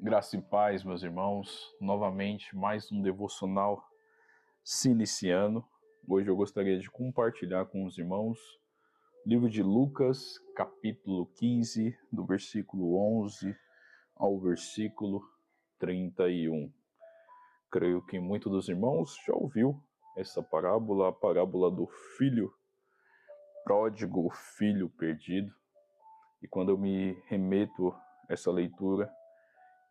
Graça e paz, meus irmãos. Novamente, mais um devocional se iniciando. Hoje eu gostaria de compartilhar com os irmãos o livro de Lucas, capítulo 15, do versículo 11 ao versículo 31. Creio que muitos dos irmãos já ouviu essa parábola, a parábola do filho pródigo, o filho perdido. E quando eu me remeto a essa leitura,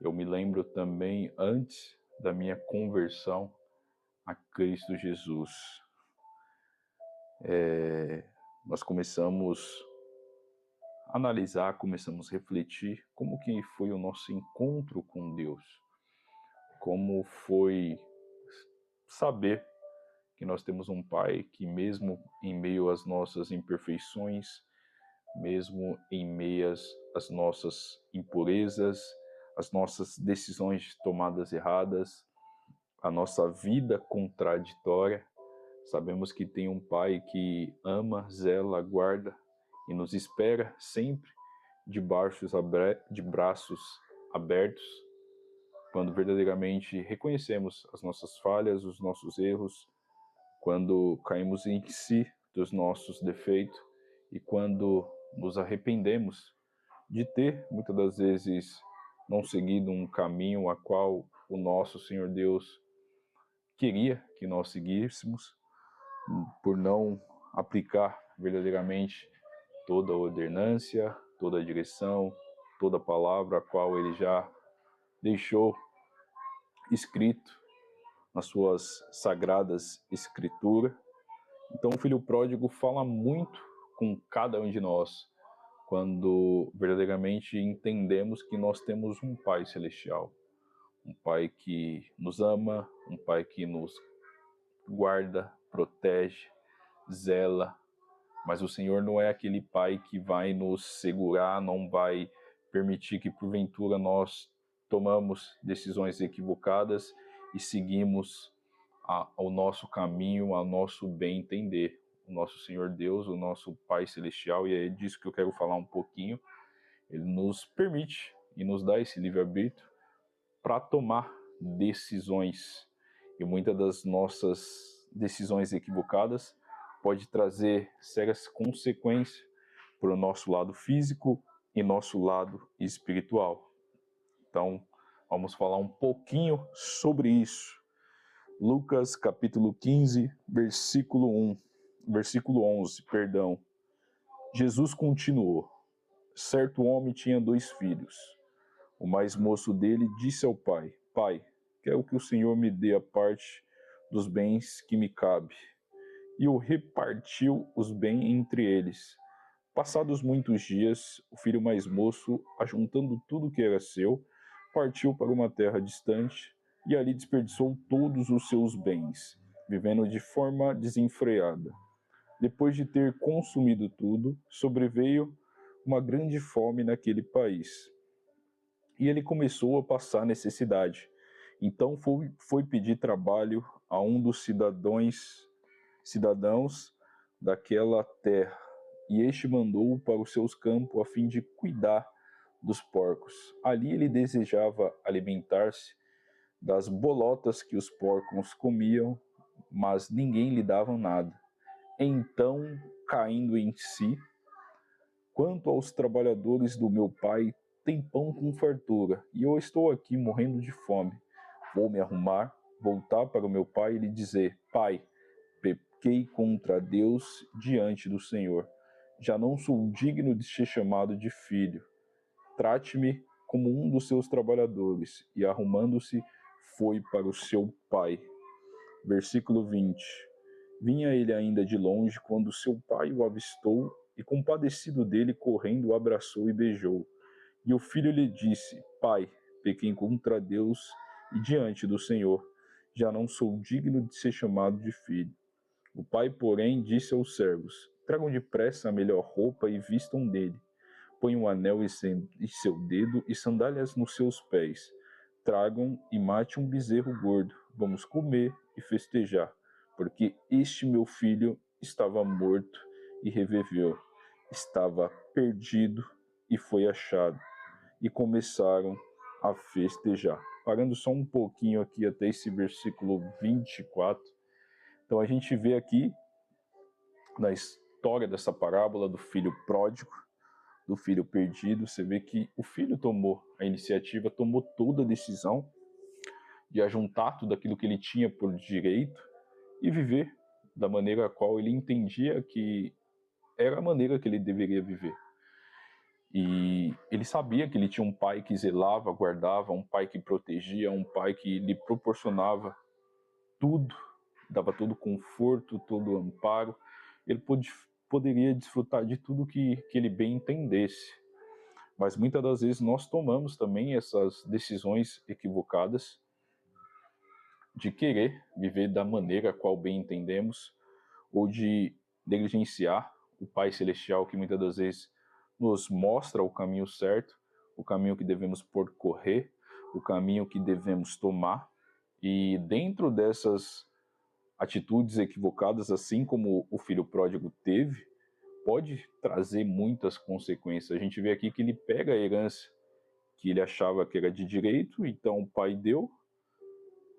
eu me lembro também antes da minha conversão a Cristo Jesus. Nós começamos a analisar, começamos a refletir como que foi o nosso encontro com Deus, como foi saber que nós temos um Pai que mesmo em meio às nossas imperfeições, mesmo em meio às nossas impurezas, as nossas decisões tomadas erradas, a nossa vida contraditória, sabemos que tem um Pai que ama, zela, guarda e nos espera sempre de braços abertos, quando verdadeiramente reconhecemos as nossas falhas, os nossos erros, quando caímos em si dos nossos defeitos e quando nos arrependemos de ter, muitas das vezes, não seguido um caminho a qual o nosso Senhor Deus queria que nós seguíssemos, por não aplicar verdadeiramente toda a ordenância, toda a direção, toda a palavra a qual ele já deixou escrito nas suas sagradas escrituras. Então o filho pródigo fala muito com cada um de nós, quando verdadeiramente entendemos que nós temos um Pai celestial, um Pai que nos ama, um Pai que nos guarda, protege, zela, mas o Senhor não é aquele Pai que vai nos segurar, não vai permitir que porventura nós tomamos decisões equivocadas e seguimos ao nosso caminho, ao nosso bem entender. O nosso Senhor Deus, o nosso Pai Celestial, e é disso que eu quero falar um pouquinho, ele nos permite e nos dá esse livre-arbítrio para tomar decisões. E muitas das nossas decisões equivocadas pode trazer sérias consequências para o nosso lado físico e nosso lado espiritual. Então, vamos falar um pouquinho sobre isso. Lucas capítulo 15, versículo 11. Jesus continuou: certo homem tinha 2 filhos. O mais moço dele disse ao pai: Pai, quero que o Senhor me dê a parte dos bens que me cabe. E o repartiu os bens entre eles. Passados muitos dias, o filho mais moço, ajuntando tudo que era seu, partiu para uma terra distante e ali desperdiçou todos os seus bens, vivendo de forma desenfreada. Depois de ter consumido tudo, sobreveio uma grande fome naquele país. E ele começou a passar necessidade. Então foi pedir trabalho a um dos cidadãos daquela terra, e este mandou-o para os seus campos a fim de cuidar dos porcos. Ali ele desejava alimentar-se das bolotas que os porcos comiam, mas ninguém lhe dava nada. Então, caindo em si: quanto aos trabalhadores do meu pai, têm pão com fartura, e eu estou aqui morrendo de fome. Vou me arrumar, voltar para o meu pai e lhe dizer: Pai, pequei contra Deus diante do Senhor. Já não sou digno de ser chamado de filho. Trate-me como um dos seus trabalhadores. E arrumando-se, foi para o seu pai. Versículo 20. Vinha ele ainda de longe quando seu pai o avistou e, compadecido dele, correndo, o abraçou e beijou. E o filho lhe disse: Pai, pequei contra Deus e diante do Senhor. Já não sou digno de ser chamado de filho. O pai, porém, disse aos servos: Tragam depressa a melhor roupa e vistam dele. Ponham um anel em seu dedo e sandálias nos seus pés. Tragam e mate um bezerro gordo. Vamos comer e festejar, porque este meu filho estava morto e reviveu. Estava perdido e foi achado. E começaram a festejar. Parando só um pouquinho aqui até esse versículo 24. Então a gente vê aqui na história dessa parábola do filho pródigo, do filho perdido, você vê que o filho tomou a iniciativa, tomou toda a decisão de ajuntar tudo aquilo que ele tinha por direito e viver da maneira a qual ele entendia que era a maneira que ele deveria viver. E ele sabia que ele tinha um pai que zelava, guardava, um pai que protegia, um pai que lhe proporcionava tudo, dava todo conforto, todo amparo. Ele poderia desfrutar de tudo que ele bem entendesse. Mas muitas das vezes nós tomamos também essas decisões equivocadas de querer viver da maneira a qual bem entendemos, ou de negligenciar o Pai Celestial, que muitas das vezes nos mostra o caminho certo, o caminho que devemos percorrer, o caminho que devemos tomar. E dentro dessas atitudes equivocadas, assim como o filho pródigo teve, pode trazer muitas consequências. A gente vê aqui que ele pega a herança que ele achava que era de direito, então o pai deu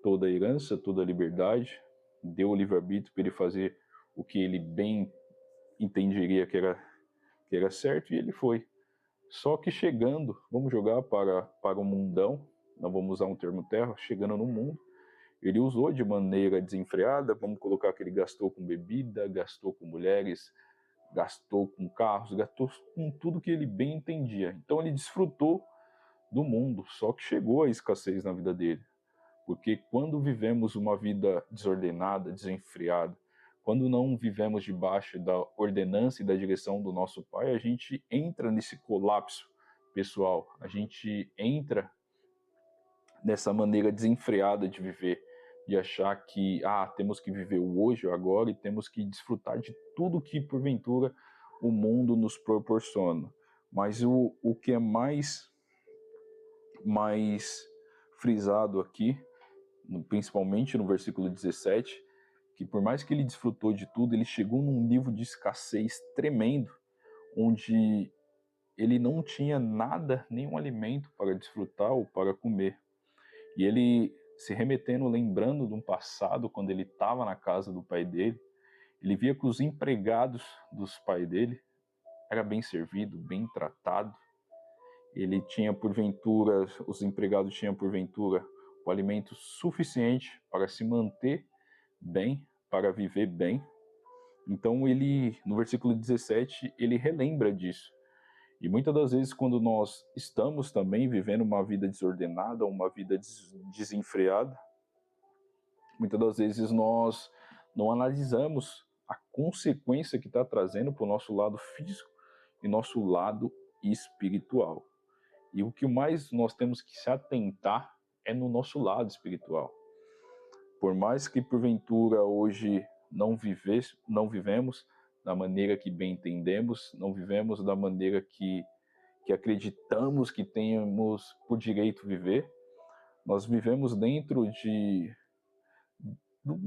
toda a herança, toda a liberdade, deu o livre-arbítrio para ele fazer o que ele bem entenderia que era certo, e ele foi. Só que chegando, vamos jogar para o mundão, não vamos usar um termo terra, chegando no mundo, ele usou de maneira desenfreada, vamos colocar que ele gastou com bebida, gastou com mulheres, gastou com carros, gastou com tudo que ele bem entendia. Então ele desfrutou do mundo, só que chegou a escassez na vida dele. Porque quando vivemos uma vida desordenada, desenfreada, quando não vivemos debaixo da ordenança e da direção do nosso Pai, a gente entra nesse colapso pessoal, a gente entra nessa maneira desenfreada de viver, de achar que temos que viver o hoje, o agora, e temos que desfrutar de tudo que porventura o mundo nos proporciona. Mas o que é mais frisado aqui, principalmente no versículo 17, que por mais que ele desfrutou de tudo, ele chegou num nível de escassez tremendo, onde ele não tinha nada, nenhum alimento para desfrutar ou para comer. E ele, se remetendo, lembrando de um passado, quando ele estava na casa do pai dele, ele via que os empregados dos pais dele era bem servido, bem tratado. Ele tinha porventura, os empregados tinham porventura o alimento suficiente para se manter bem, para viver bem. Então ele, no versículo 17, ele relembra disso. E muitas das vezes quando nós estamos também vivendo uma vida desordenada, uma vida desenfreada, muitas das vezes nós não analisamos a consequência que está trazendo para o nosso lado físico e nosso lado espiritual. E o que mais nós temos que se atentar é no nosso lado espiritual. Por mais que porventura hoje não vivemos da maneira que bem entendemos, não vivemos da maneira que acreditamos que temos por direito viver, nós vivemos dentro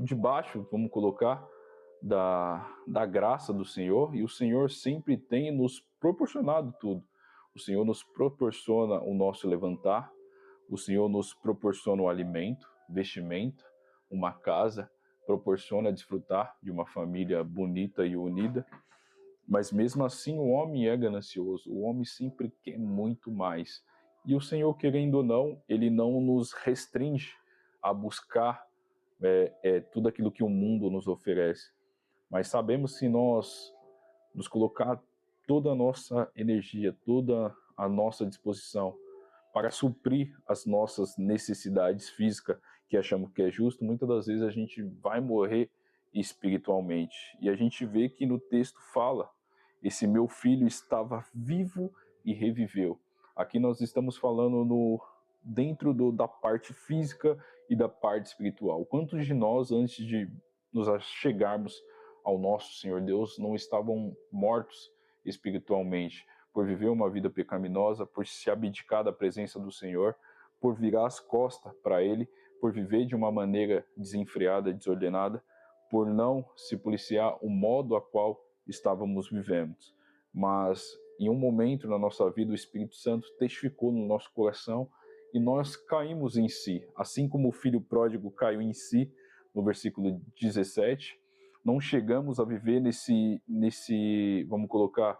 debaixo, vamos colocar, da graça do Senhor, e o Senhor sempre tem nos proporcionado tudo. O Senhor nos proporciona o nosso levantar, o Senhor nos proporciona o alimento, vestimento, uma casa, proporciona desfrutar de uma família bonita e unida. Mas mesmo assim o homem é ganancioso, o homem sempre quer muito mais. E o Senhor, querendo ou não, ele não nos restringe a buscar tudo aquilo que o mundo nos oferece. Mas sabemos, se nós nos colocar toda a nossa energia, toda a nossa disposição para suprir as nossas necessidades físicas, que achamos que é justo, muitas das vezes a gente vai morrer espiritualmente. E a gente vê que no texto fala, esse meu filho estava vivo e reviveu. Aqui nós estamos falando dentro da parte física e da parte espiritual. Quantos de nós, antes de nos chegarmos ao nosso Senhor Deus, não estavam mortos espiritualmente, por viver uma vida pecaminosa, por se abdicar da presença do Senhor, por virar as costas para Ele, por viver de uma maneira desenfreada, desordenada, por não se policiar o modo a qual estávamos vivendo. Mas em um momento na nossa vida o Espírito Santo testificou no nosso coração e nós caímos em si. Assim como o filho pródigo caiu em si, no versículo 17, não chegamos a viver vamos colocar,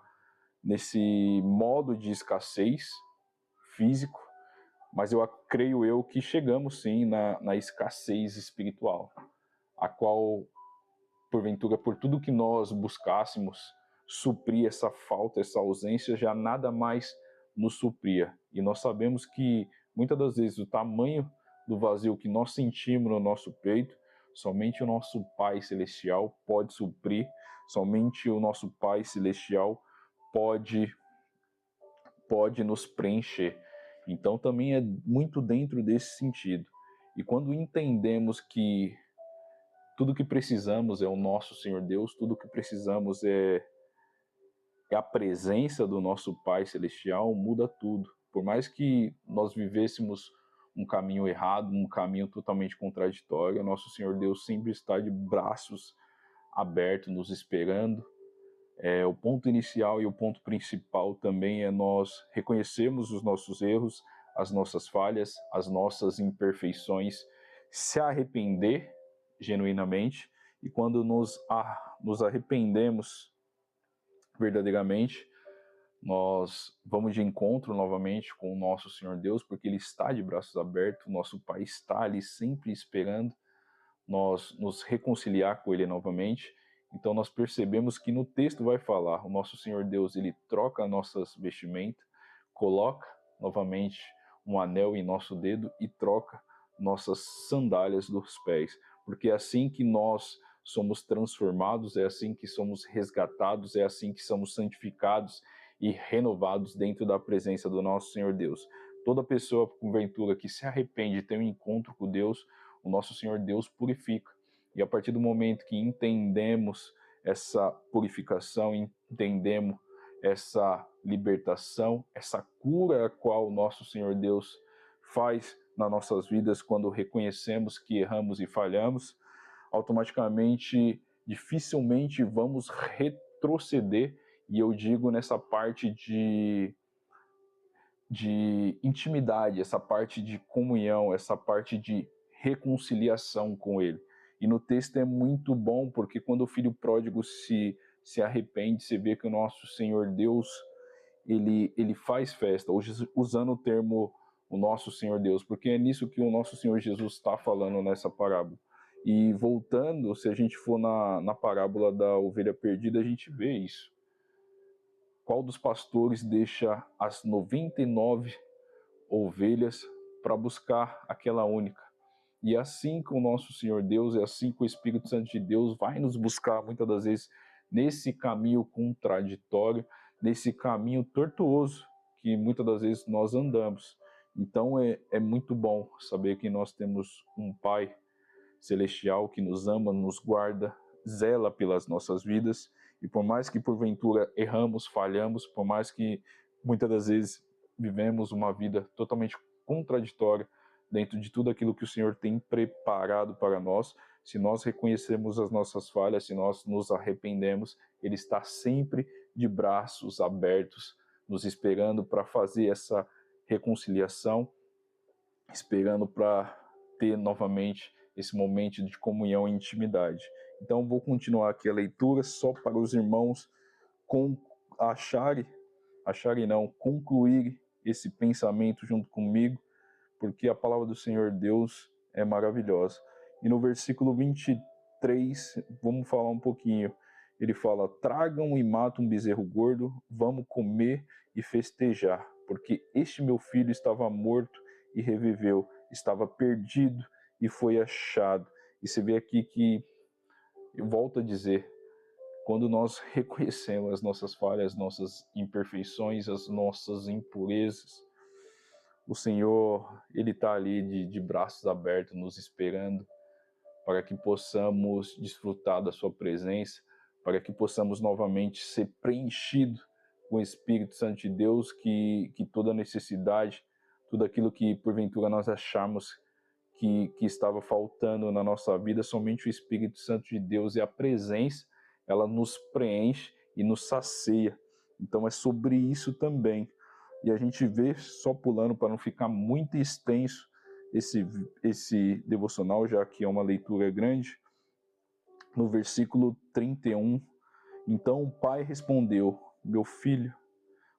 nesse modo de escassez físico, mas creio eu que chegamos sim na escassez espiritual, a qual, porventura, por tudo que nós buscássemos suprir essa falta, essa ausência, já nada mais nos supria. E nós sabemos que, muitas das vezes, o tamanho do vazio que nós sentimos no nosso peito, somente o nosso Pai Celestial pode suprir, somente o nosso Pai Celestial pode nos preencher. Então também é muito dentro desse sentido. E quando entendemos que tudo que precisamos é o nosso Senhor Deus, tudo que precisamos é a presença do nosso Pai Celestial, muda tudo. Por mais que nós vivêssemos um caminho errado, um caminho totalmente contraditório, o nosso Senhor Deus sempre está de braços abertos, nos esperando. O ponto inicial e o ponto principal também é nós reconhecermos os nossos erros, as nossas falhas, as nossas imperfeições, se arrepender genuinamente, e quando nos arrependemos verdadeiramente, nós vamos de encontro novamente com o nosso Senhor Deus, porque Ele está de braços abertos, o nosso Pai está ali sempre esperando nós nos reconciliar com Ele novamente. Então nós percebemos que no texto vai falar, o nosso Senhor Deus, Ele troca nossas vestimentas, coloca novamente um anel em nosso dedo e troca nossas sandálias dos pés, porque é assim que nós somos transformados, é assim que somos resgatados, é assim que somos santificados e renovados dentro da presença do nosso Senhor Deus. Toda pessoa, porventura, que se arrepende de ter um encontro com Deus, o nosso Senhor Deus purifica. E a partir do momento que entendemos essa purificação, entendemos essa libertação, essa cura a qual o nosso Senhor Deus faz nas nossas vidas quando reconhecemos que erramos e falhamos, automaticamente, dificilmente vamos retroceder, e eu digo nessa parte de intimidade, essa parte de comunhão, essa parte de reconciliação com Ele. E no texto é muito bom, porque quando o filho pródigo se arrepende, você vê que o nosso Senhor Deus, ele faz festa, hoje usando o termo o nosso Senhor Deus, porque é nisso que o nosso Senhor Jesus está falando nessa parábola. E voltando, se a gente for na parábola da ovelha perdida, a gente vê isso. Qual dos pastores deixa as 99 ovelhas para buscar aquela única? E assim com o nosso Senhor Deus, é assim que o Espírito Santo de Deus vai nos buscar muitas das vezes nesse caminho contraditório, nesse caminho tortuoso que muitas das vezes nós andamos. Então é muito bom saber que nós temos um Pai Celestial que nos ama, nos guarda, zela pelas nossas vidas, e por mais que porventura erramos, falhamos, por mais que muitas das vezes vivemos uma vida totalmente contraditória dentro de tudo aquilo que o Senhor tem preparado para nós, se nós reconhecemos as nossas falhas, se nós nos arrependemos, Ele está sempre de braços abertos, nos esperando para fazer essa reconciliação, esperando para ter novamente esse momento de comunhão e intimidade. Então vou continuar aqui a leitura só para os irmãos concluir esse pensamento junto comigo, porque a palavra do Senhor Deus é maravilhosa. E no versículo 23, vamos falar um pouquinho. Ele fala: tragam e matam um bezerro gordo, vamos comer e festejar, porque este meu filho estava morto e reviveu, estava perdido e foi achado. E você vê aqui que, eu volto a dizer, quando nós reconhecemos as nossas falhas, as nossas imperfeições, as nossas impurezas, o Senhor, Ele está ali de braços abertos, nos esperando, para que possamos desfrutar da Sua presença, para que possamos novamente ser preenchidos com o Espírito Santo de Deus, que toda necessidade, tudo aquilo que porventura nós achamos que estava faltando na nossa vida, somente o Espírito Santo de Deus e a presença, ela nos preenche e nos sacia. Então é sobre isso também. E a gente vê, só pulando para não ficar muito extenso esse devocional, já que é uma leitura grande, no versículo 31, então o pai respondeu: meu filho,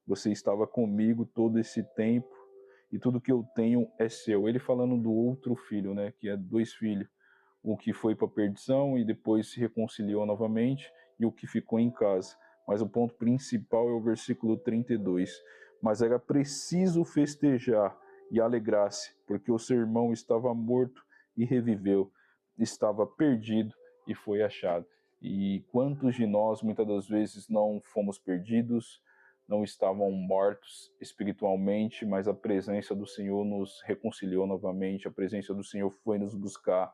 você estava comigo todo esse tempo e tudo que eu tenho é seu. Ele falando do outro filho, né, que é 2 filhos, o que foi para a perdição e depois se reconciliou novamente, e o que ficou em casa. Mas o ponto principal é o versículo 32. Mas era preciso festejar e alegrar-se, porque o seu irmão estava morto e reviveu, estava perdido e foi achado. E quantos de nós, muitas das vezes, não fomos perdidos, não estavam mortos espiritualmente, mas a presença do Senhor nos reconciliou novamente, a presença do Senhor foi nos buscar,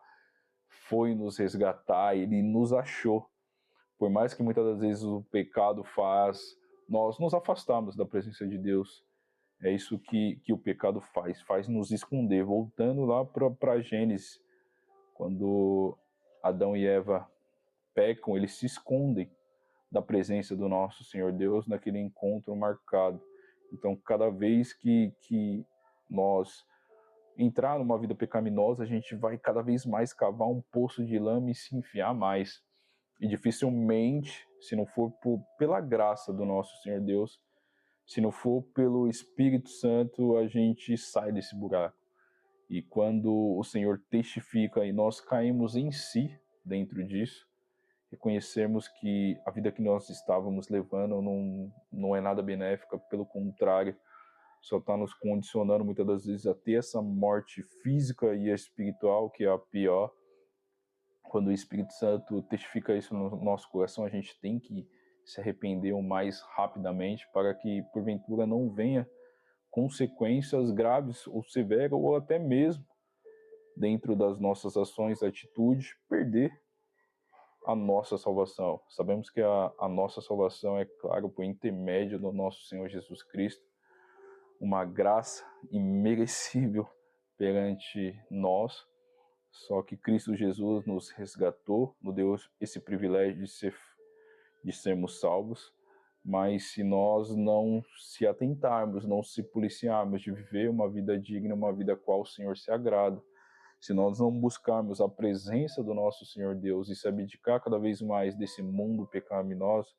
foi nos resgatar, Ele nos achou. Por mais que muitas das vezes o pecado faz nós nos afastarmos da presença de Deus, é isso que o pecado faz nos esconder. Voltando lá para Gênesis, quando Adão e Eva pecam, eles se escondem da presença do nosso Senhor Deus naquele encontro marcado. Então, cada vez que nós entrar numa vida pecaminosa, a gente vai cada vez mais cavar um poço de lama e se enfiar mais. E dificilmente, se não for pela graça do nosso Senhor Deus, se não for pelo Espírito Santo, a gente sai desse buraco. E quando o Senhor testifica e nós caímos em si dentro disso, reconhecermos que a vida que nós estávamos levando não é nada benéfica, pelo contrário, só está nos condicionando muitas das vezes a ter essa morte física e espiritual, que é a pior. Quando o Espírito Santo testifica isso no nosso coração, a gente tem que se arrepender o mais rapidamente para que, porventura, não venha consequências graves ou severas, ou até mesmo, dentro das nossas ações, atitudes, perder a nossa salvação. Sabemos que a nossa salvação é, claro, por intermédio do nosso Senhor Jesus Cristo, uma graça imerecível perante nós, só que Cristo Jesus nos resgatou, nos deu esse privilégio de sermos salvos, mas se nós não se atentarmos, não se policiarmos de viver uma vida digna, uma vida qual o Senhor se agrada, se nós não buscarmos a presença do nosso Senhor Deus e se abdicar cada vez mais desse mundo pecaminoso,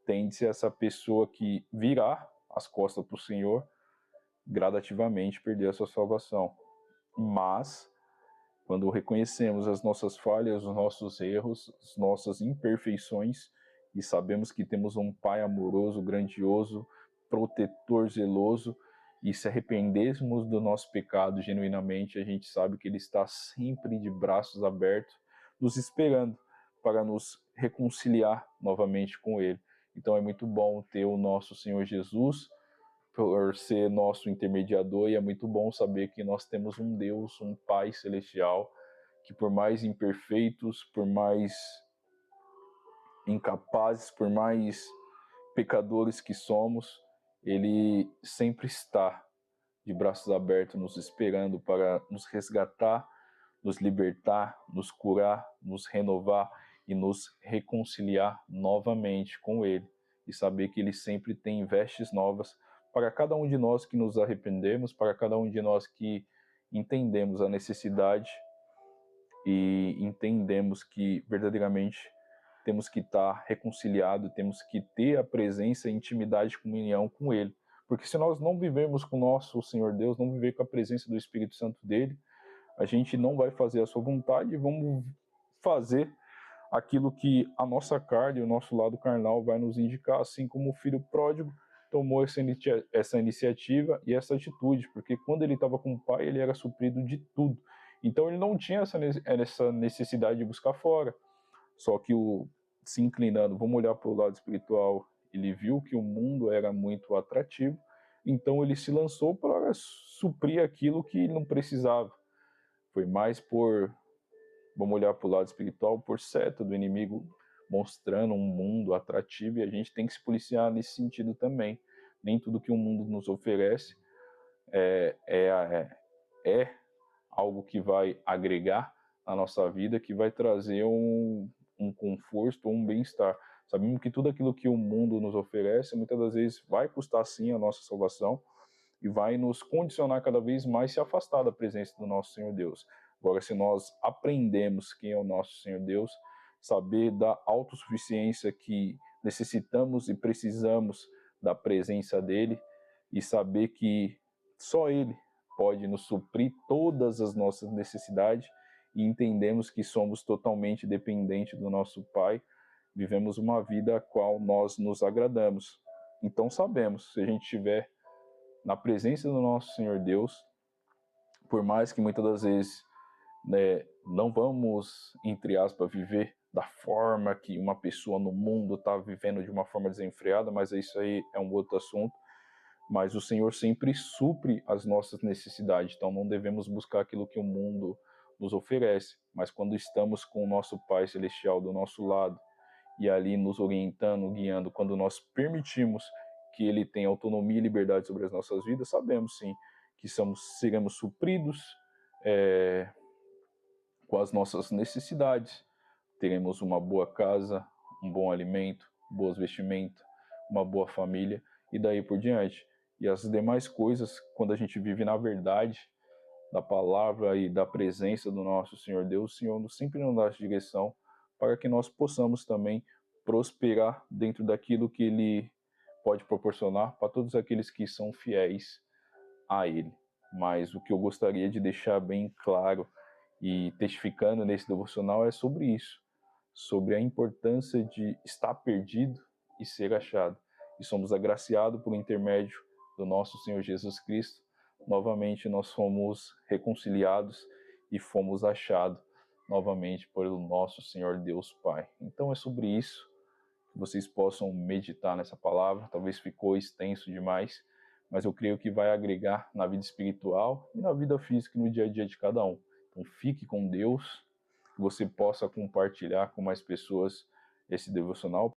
tende-se essa pessoa que virá as costas para o Senhor, gradativamente perder a sua salvação. Mas, quando reconhecemos as nossas falhas, os nossos erros, as nossas imperfeições, e sabemos que temos um Pai amoroso, grandioso, protetor, zeloso, e se arrependermos do nosso pecado genuinamente, a gente sabe que Ele está sempre de braços abertos, nos esperando para nos reconciliar novamente com Ele. Então é muito bom ter o nosso Senhor Jesus por ser nosso intermediador, e é muito bom saber que nós temos um Deus, um Pai celestial, que por mais imperfeitos, por mais incapazes, por mais pecadores que somos, Ele sempre está de braços abertos nos esperando para nos resgatar, nos libertar, nos curar, nos renovar e nos reconciliar novamente com Ele. E saber que Ele sempre tem vestes novas para cada um de nós que nos arrependemos, para cada um de nós que entendemos a necessidade e entendemos que verdadeiramente temos que estar reconciliados, temos que ter a presença, intimidade, comunhão com Ele. Porque se nós não vivemos com o nosso Senhor Deus, não viver com a presença do Espírito Santo dele, a gente não vai fazer a sua vontade e vamos fazer aquilo que a nossa carne, o nosso lado carnal vai nos indicar, assim como o filho pródigo tomou essa iniciativa e essa atitude, porque quando ele estava com o pai, ele era suprido de tudo. Então ele não tinha essa necessidade de buscar fora. Só que se inclinando, vamos olhar para o lado espiritual, ele viu que o mundo era muito atrativo, então ele se lançou para suprir aquilo que ele não precisava. Foi mais vamos olhar para o lado espiritual, por seta do inimigo, mostrando um mundo atrativo, e a gente tem que se policiar nesse sentido também. Nem tudo que o mundo nos oferece é algo que vai agregar na nossa vida, que vai trazer um conforto ou um bem-estar. Sabemos que tudo aquilo que o mundo nos oferece, muitas das vezes vai custar sim a nossa salvação, e vai nos condicionar cada vez mais a se afastar da presença do nosso Senhor Deus. Agora, se nós aprendemos quem é o nosso Senhor Deus, saber da autossuficiência que necessitamos e precisamos da presença dele, e saber que só ele pode nos suprir todas as nossas necessidades, e entendemos que somos totalmente dependentes do nosso Pai, vivemos uma vida a qual nós nos agradamos. Então sabemos, se a gente estiver na presença do nosso Senhor Deus, por mais que muitas das vezes, né, não vamos, entre aspas, viver da forma que uma pessoa no mundo está vivendo de uma forma desenfreada, mas isso aí é um outro assunto. Mas o Senhor sempre supre as nossas necessidades, então não devemos buscar aquilo que o mundo nos oferece, mas quando estamos com o nosso Pai Celestial do nosso lado, e ali nos orientando, guiando, quando nós permitimos que Ele tenha autonomia e liberdade sobre as nossas vidas, sabemos sim que seremos supridos com as nossas necessidades, teremos uma boa casa, um bom alimento, boas vestimentas, uma boa família e daí por diante. E as demais coisas, quando a gente vive na verdade da palavra e da presença do nosso Senhor Deus, o Senhor sempre nos dá direção para que nós possamos também prosperar dentro daquilo que Ele pode proporcionar para todos aqueles que são fiéis a Ele. Mas o que eu gostaria de deixar bem claro e testificando nesse devocional é sobre isso, sobre a importância de estar perdido e ser achado. E somos agraciados por intermédio do nosso Senhor Jesus Cristo. Novamente nós fomos reconciliados e fomos achados novamente pelo nosso Senhor Deus Pai. Então é sobre isso que vocês possam meditar nessa palavra. Talvez ficou extenso demais, mas eu creio que vai agregar na vida espiritual e na vida física e no dia a dia de cada um. Então fique com Deus, que você possa compartilhar com mais pessoas esse devocional.